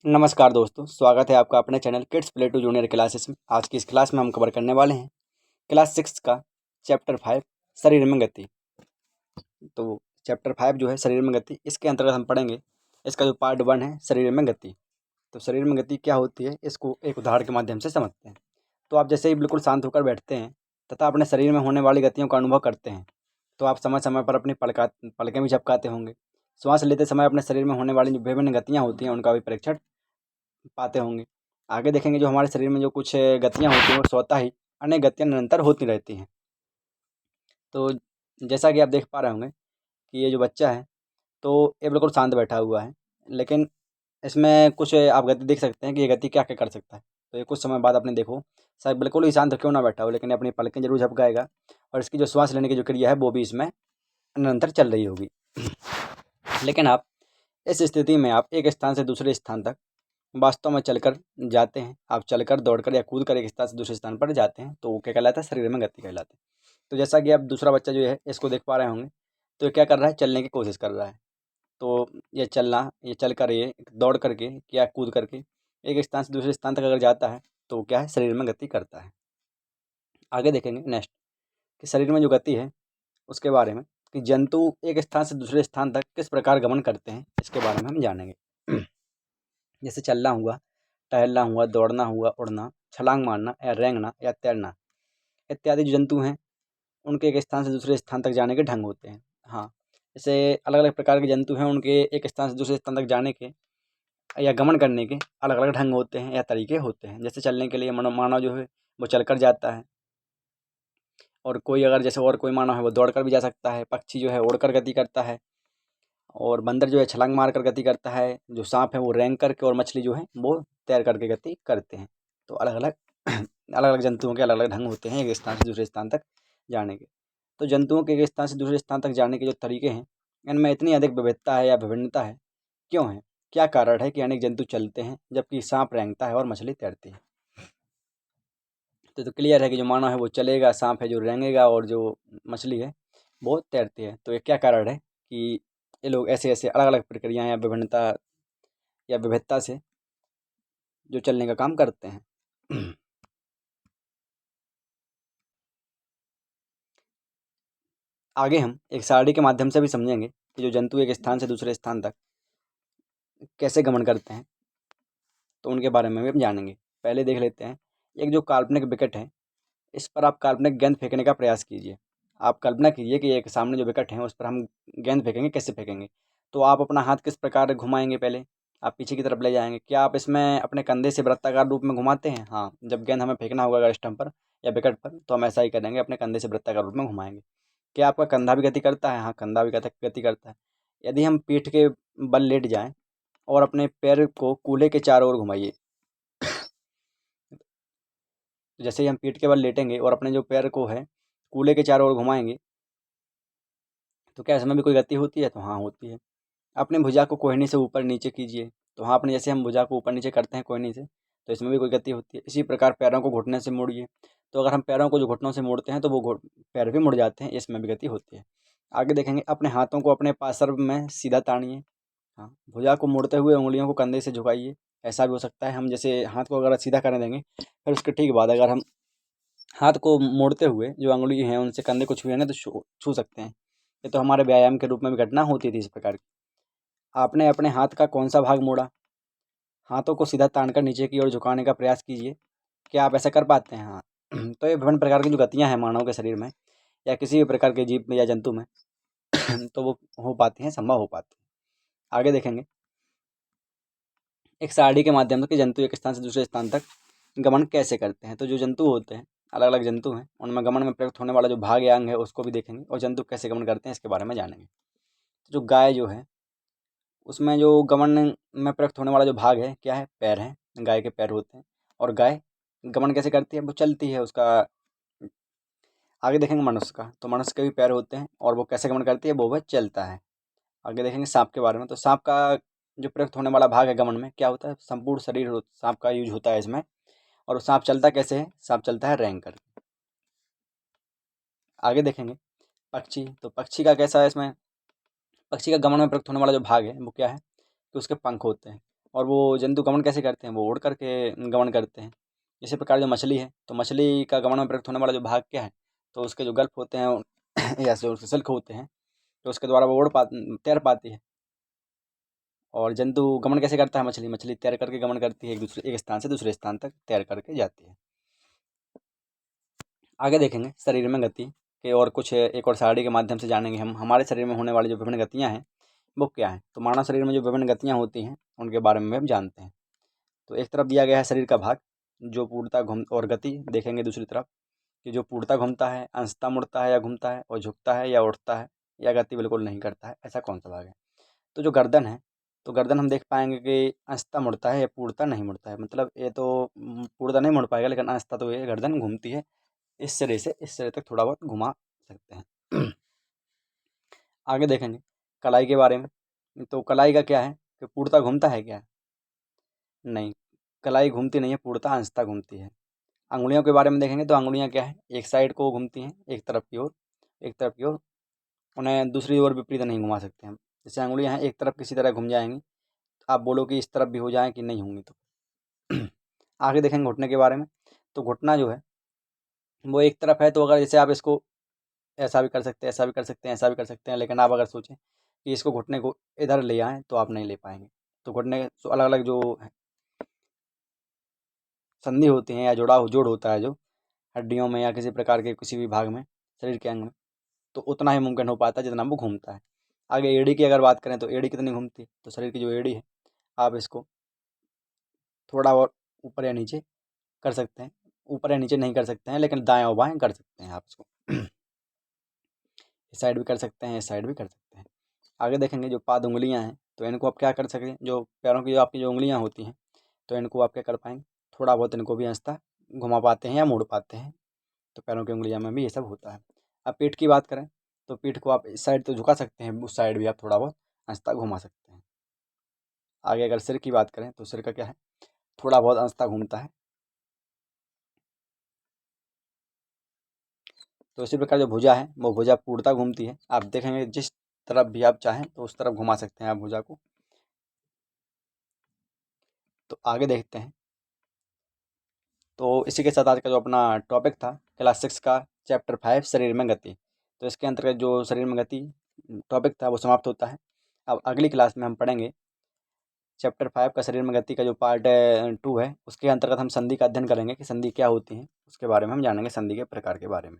नमस्कार दोस्तों, स्वागत है आपका अपने channel kids play to junior classes में। आज की इस क्लास में हम कवर करने वाले हैं क्लास 6 का चैप्टर 5 शरीर में गति। तो चैप्टर 5 जो है शरीर में गति, इसके अंतर्गत हम पढ़ेंगे इसका जो पार्ट 1 है शरीर में गति। तो शरीर में गति क्या होती है, इसको एक उदाहरण के माध्यम से समझते हैं। तो आप जैसे ही बिल्कुल शांत होकर बैठते हैं तथा अपने शरीर में होने वाली गतियों का अनुभव करते हैं, तो आप समय समय पर अपनी पलकें भी झपकाते होंगे। श्वास लेते समय अपने शरीर में होने वाली जो विभिन्न गतियाँ होती हैं उनका भी परीक्षण पाते होंगे। आगे देखेंगे जो हमारे शरीर में जो कुछ गतियाँ होती हैं वो स्वतः ही अनेक गतियाँ निरंतर होती रहती हैं। तो जैसा कि आप देख पा रहे होंगे कि ये जो बच्चा है तो ये बिल्कुल शांत बैठा हुआ है, लेकिन इसमें कुछ आप गति देख सकते हैं कि ये गति क्या क्या कर सकता है। तो ये कुछ समय बाद आपने देखो, शायद बिल्कुल ही शांत क्यों ना बैठा हो, लेकिन अपनी पलकें जरूर झपकाएगा और इसकी जो श्वास लेने की जो क्रिया है वो भी इसमें निरंतर चल रही होगी। लेकिन आप इस स्थिति में आप एक स्थान से दूसरे स्थान तक वास्तव में चलकर जाते हैं। आप चलकर, दौड़कर या कूद कर एक स्थान से दूसरे स्थान पर जाते हैं, तो वो क्या कहलाता है, शरीर में गति कहलाती है। तो जैसा कि आप दूसरा बच्चा जो है इसको देख पा रहे होंगे, तो ये क्या कर रहा है, चलने की कोशिश कर रहा है। तो ये चल कर, ये दौड़ करके या कूद करके एक स्थान से दूसरे स्थान तक अगर जाता है तो वो क्या है, शरीर में गति करता है। आगे देखेंगे नेक्स्ट कि शरीर में जो गति है उसके बारे में, कि जंतु एक स्थान से दूसरे स्थान तक किस प्रकार गमन करते हैं इसके बारे में हम जानेंगे। जैसे चलना हुआ, टहलना हुआ, दौड़ना हुआ, उड़ना, छलांग मारना या रेंगना या तैरना इत्यादि जो जंतु हैं उनके एक स्थान से दूसरे स्थान तक जाने के ढंग होते हैं। हाँ, जैसे अलग अलग प्रकार के जंतु हैं, उनके एक स्थान से दूसरे स्थान तक जाने के या गमन करने के अलग अलग ढंग होते हैं या तरीके होते हैं। जैसे चलने के लिए मानव जो है वो चलकर जाता है, और कोई अगर जैसे और कोई मानव है वो दौड़कर भी जा सकता है। पक्षी जो है उड़कर गति करता है, और बंदर जो है छलांग मार कर गति करता है। जो सांप है वो रेंग करके, और मछली जो है वो तैर करके गति करते हैं। तो अलग अलग अलग अलग जंतुओं के अलग अलग ढंग होते हैं एक स्थान से दूसरे स्थान तक जाने के। तो जंतुओं के एक स्थान से दूसरे स्थान तक जाने के जो तरीके हैं, इनमें इतनी अधिक विविधता है या विभिन्नता है, क्यों है, क्या कारण है कि अनेक जंतु चलते हैं जबकि सांप रेंगता है और मछली तैरती है। तो क्लियर है कि जो मानव है वो चलेगा, सांप है जो रेंगेगा, और जो मछली है वो तैरती है। तो ये क्या कारण है कि ये लोग ऐसे ऐसे अलग अलग प्रक्रिया या विभिन्नता या विविधता से जो चलने का काम करते हैं। आगे हम एक सारणी के माध्यम से भी समझेंगे कि जो जंतु एक स्थान से दूसरे स्थान तक कैसे गमन करते हैं, तो उनके बारे में भी हम जानेंगे। पहले देख लेते हैं एक जो काल्पनिक विकेट है, इस पर आप काल्पनिक गेंद फेंकने का प्रयास कीजिए। आप कल्पना कीजिए कि एक सामने जो विकेट है उस पर हम गेंद फेंकेंगे, कैसे फेंकेंगे। तो आप अपना हाथ किस प्रकार घुमाएंगे, पहले आप पीछे की तरफ ले जाएंगे। क्या आप इसमें अपने कंधे से वृत्ताकार रूप में घुमाते हैं? हाँ, जब गेंद हमें फेंकना होगा अगर स्टंप पर या विकेट पर, तो हम ऐसा ही करेंगे, अपने कंधे से वृत्ताकार रूप में घुमाएंगे। क्या आपका कंधा भी गति करता है? हाँ, कंधा भी गति करता है। यदि हम पीठ के बल लेट जाएं और अपने पैर को कूल्हे के चारों ओर घुमाइए, तो जैसे ही हम पीठ के बल लेटेंगे और अपने जो पैर को है कूल्हे के चारों ओर घुमाएंगे, तो क्या इसमें भी कोई गति होती है? तो हाँ, होती है। अपने भुजा को कोहनी से ऊपर नीचे कीजिए, तो हाँ, अपने जैसे हम भुजा को ऊपर नीचे करते हैं कोहनी से, तो इसमें भी कोई गति होती है। इसी प्रकार पैरों को घुटने से मोड़िए, तो अगर हम पैरों को जो घुटनों से मोड़ते हैं तो वो पैर भी मुड़ जाते हैं, इसमें भी गति होती है। आगे देखेंगे अपने हाथों को अपने पार्श्व में सीधा तानिए। हाँ, भुजा को मोड़ते हुए उंगलियों को कंधे से झुकाइए। ऐसा भी हो सकता है, हम जैसे हाथ को अगर सीधा करने देंगे, फिर उसके ठीक बाद अगर हम हाथ को मोड़ते हुए जो अंगुली हैं उनसे कंधे को छुएंगे तो छू छू सकते हैं। ये तो हमारे व्यायाम के रूप में भी घटना होती थी इस प्रकार की। आपने अपने हाथ का कौन सा भाग मोड़ा? हाथों को सीधा तानकर नीचे की ओर झुकाने का प्रयास कीजिए। क्या आप ऐसा कर पाते हैं? हाँ। तो ये विभिन्न प्रकार की जो गतियाँ हैं मानव के शरीर में या किसी भी प्रकार के जीव में या जंतु में, तो वो हो पाती हैं, संभव हो पाती हैं। आगे देखेंगे एक सारणी के माध्यम से कि जंतु एक स्थान से दूसरे स्थान तक गमन कैसे करते हैं। तो जो जंतु होते हैं, अलग अलग जंतु हैं, उनमें गमन में प्रयुक्त होने वाला जो भाग या अंग है उसको भी देखेंगे, और जंतु कैसे गमन करते हैं इसके बारे में जानेंगे। तो जो गाय जो है, उसमें जो गमन में प्रयुक्त होने वाला जो भाग है क्या है? पैर है, गाय के पैर होते हैं। और गाय गमन कैसे करती है? वो चलती है उसका। आगे देखेंगे मनुष्य का, तो मनुष्य के भी पैर होते हैं और वो कैसे गमन करती है? वो वह चलता है। आगे देखेंगे सांप के बारे में, तो सांप का जो प्रयुक्त होने वाला भाग है गमन में क्या होता है? संपूर्ण शरीर सांप का यूज होता है इसमें। और सांप चलता कैसे है? सांप चलता है रेंग कर। आगे देखेंगे पक्षी, तो पक्षी का कैसा है इसमें? पक्षी का गमन में प्रयुक्त होने वाला जो भाग है वो क्या है? कि उसके पंख होते हैं। और वो जंतु गमन कैसे करते हैं, वो उड़ करके गमन करते हैं। इसी प्रकार जो मछली है, तो मछली का गमन में प्रयुक्त होने वाला जो भाग क्या है, तो उसके जो गल्फ होते हैं या जो उसके सिल्क होते हैं, तो उसके द्वारा वो तैर पाती है। और जंतु गमन कैसे करता है, मछली मछली तैर करके गमन करती है, एक स्थान से दूसरे स्थान तक तैर करके जाती है। आगे देखेंगे शरीर में गति के और कुछ एक और सारणी के माध्यम से जानेंगे हम हमारे शरीर में होने वाली जो विभिन्न गतियाँ हैं वो क्या हैं। तो मानव शरीर में जो विभिन्न गतियाँ होती हैं उनके बारे में हम जानते हैं। तो एक तरफ दिया गया है शरीर का भाग जो पूर्णतः घूम, और गति देखेंगे दूसरी तरफ कि जो पूर्णतः घूमता है, अंशतः मुड़ता है या घूमता है, और झुकता है या उठता है, या गति बिल्कुल नहीं करता है, ऐसा कौन सा भाग है। तो जो गर्दन है, तो गर्दन हम देख पाएंगे कि अंशतः मुड़ता है या पूर्णतः नहीं मुड़ता है। मतलब ये तो पूर्णतः नहीं मुड़ पाएगा, लेकिन अंशतः तो ये गर्दन घूमती है, इस सिरे से इस सिरे तक थोड़ा बहुत घुमा सकते हैं। आगे देखेंगे कलाई के बारे में। तो कलाई का क्या है कि पूर्णतः घूमता है क्या, नहीं, कलाई घूमती नहीं है, पूर्णतः अंशतः घूमती है। अंगुलियों के बारे में देखेंगे तो अंगुलियां क्या है, एक साइड को घूमती हैं, एक तरफ की ओर, एक तरफ की ओर, उन्हें दूसरी ओर विपरीत नहीं घुमा सकते हम। जैसे अंगुलियां हैं एक तरफ किसी तरह घूम जाएंगी, आप बोलो कि इस तरफ भी हो जाए कि नहीं होंगी तो। आगे देखेंगे घुटने के बारे में। तो घुटना जो है वो एक तरफ है, तो अगर जैसे आप इसको ऐसा भी कर सकते हैं, ऐसा भी कर सकते हैं, ऐसा भी कर सकते हैं, लेकिन आप अगर सोचें कि इसको घुटने को इधर ले आएँ तो आप नहीं ले पाएंगे। तो घुटने तो अलग अलग जो संधि होती हैं या जोड़ होता है जो हड्डियों में या किसी प्रकार के किसी भी भाग में शरीर के अंग में, तो उतना ही मुमकिन हो पाता है जितना वो घूमता है। आगे एड़ी की अगर बात करें तो एड़ी कितनी घूमती है, तो शरीर की जो एड़ी है आप इसको थोड़ा और ऊपर या नीचे कर सकते हैं, ऊपर या नीचे नहीं कर सकते हैं, लेकिन दाएं और बाएं कर सकते हैं आप इसको। इस साइड भी कर सकते हैं, इस साइड भी कर सकते हैं। आगे देखेंगे जो पाद उंगलियां हैं, तो इनको आप क्या कर सकें, जो पैरों की जो आपकी जो उंगलियां होती हैं, तो इनको आप क्या कर पाएंगे, थोड़ा बहुत इनको भी आहिस्ता घुमा पाते हैं या मोड़ पाते हैं। तो पैरों की उंगलियों में भी ये सब होता है। अब पीठ की बात करें तो पीठ को आप इस साइड तो झुका सकते हैं, उस साइड भी आप थोड़ा बहुत आहिस्ता घुमा सकते हैं। आगे अगर सिर की बात करें तो सिर का क्या है, थोड़ा बहुत आहिस्ता घूमता है। तो इसी प्रकार जो भुजा है वो भुजा पूर्णतः घूमती है। आप देखेंगे जिस तरफ भी आप चाहें तो उस तरफ घुमा सकते हैं आप भुजा को। तो आगे देखते हैं। तो इसी के साथ आज का जो अपना टॉपिक था क्लास 6 का चैप्टर 5 शरीर में गति, तो इसके अंतर्गत जो शरीर में गति टॉपिक था वो समाप्त होता है। अब अगली क्लास में हम पढ़ेंगे चैप्टर 5 का शरीर में गति का जो पार्ट 2 है, उसके अंतर्गत हम संधि का अध्ययन करेंगे कि संधि क्या होती है, उसके बारे में हम जानेंगे, संधि के प्रकार के बारे में।